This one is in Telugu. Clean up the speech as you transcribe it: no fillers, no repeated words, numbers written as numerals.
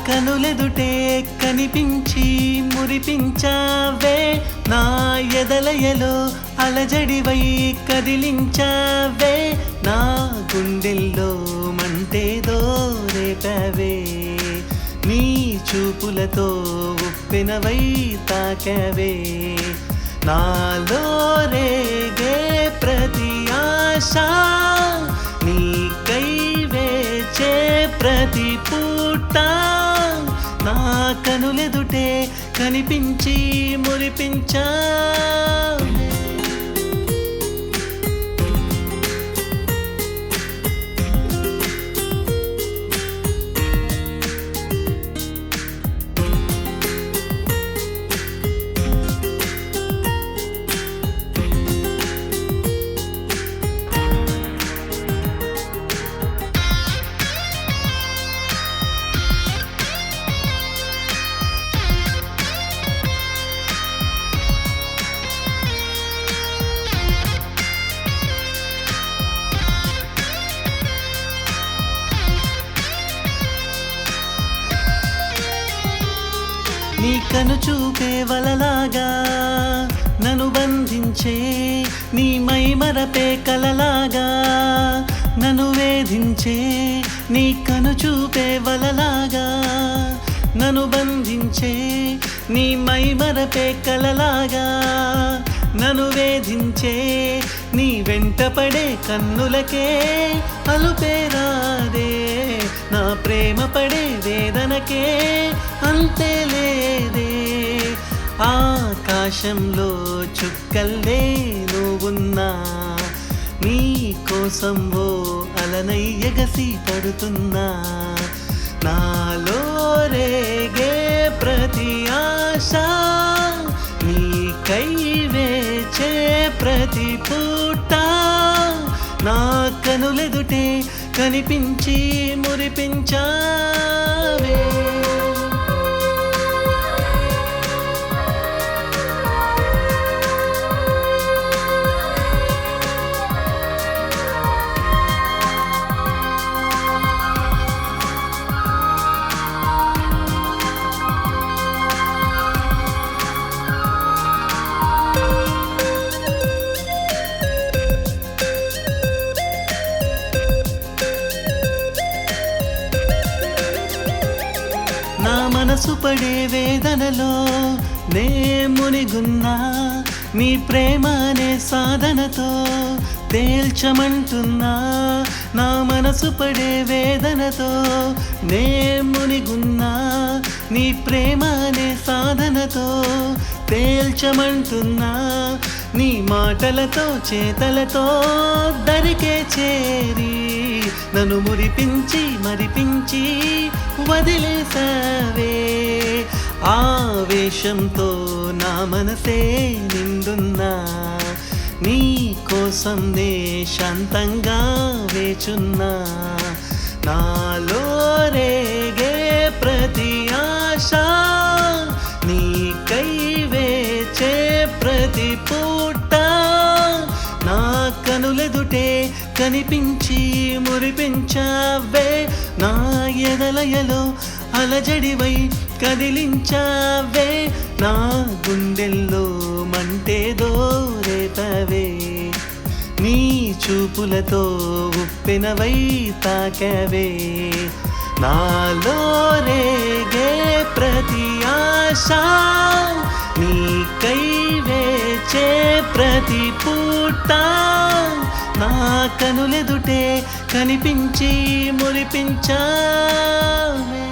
కనులెదుటే కనిపించి మురిపించావే నా ఎదలయలో అలజడివై కదిలించావే నా గుండెల్లో మంటేదో రేపావే నీ చూపులతో ఉప్పెనవై తాకావే నాలో రేగే ప్రతి ఆశ నీకై వేచే ప్రతి పూట నా కనులెదుటే కనిపించి మురిపించావే నీ కను చూపే వలలాగా నన్ను బంధించే నీ మైమరపే కలలాగా నన్ను వేధించే నీ కను చూపే వలలాగా నన్ను బంధించే నీ మైమరపే కలలాగా నన్ను వేధించే నీ వెంటపడే కన్నులకే అలుపేరాదే నా ప్రేమ పడే వేదనకే అంతే లేదే ఆకాశంలో చుక్కల్లే నువ్వున్నా నీ కోసం ఓ అలనై ఎగసి పడుతున్నా నాలో రేగే ప్రతి ఆశ నీకై వేచే ప్రతి పూట నా కనులెదుటే కనిపించి మురిపించావే నా మనసు పడే వేదనలో నే మునిగున్నా నీ ప్రేమ అనే సాధనతో తేల్చమంటున్నా నా మనసు పడే వేదనతో నే మునిగున్నా నీ ప్రేమ అనే సాధనతో తేల్చమంటున్నా నీ మాటలతో చేతలతో దరికే చేరి నన్ను మురిపించి మరిపించి వదిలేసావే ఆవేశంతో నా మనసే నిండున్నా నీ కోసం నే శాంతంగా వేచున్నా నాలో రేగే ప్రతి ఆశ నీకై వేచే ప్రతి పూట నా కనులెదుటే కనిపించి మురిపించావే నా ఎదలయలో అలజడివై కదిలించావే నా గుండెల్లో మంటేదో రేపావే నీ చూపులతో ఉప్పెనవై తాకావే నాలో రేగే ప్రతి ఆశ నీకై వేచే ప్రతి పూట నా కనులెదుటే కనిపించి మురిపించావే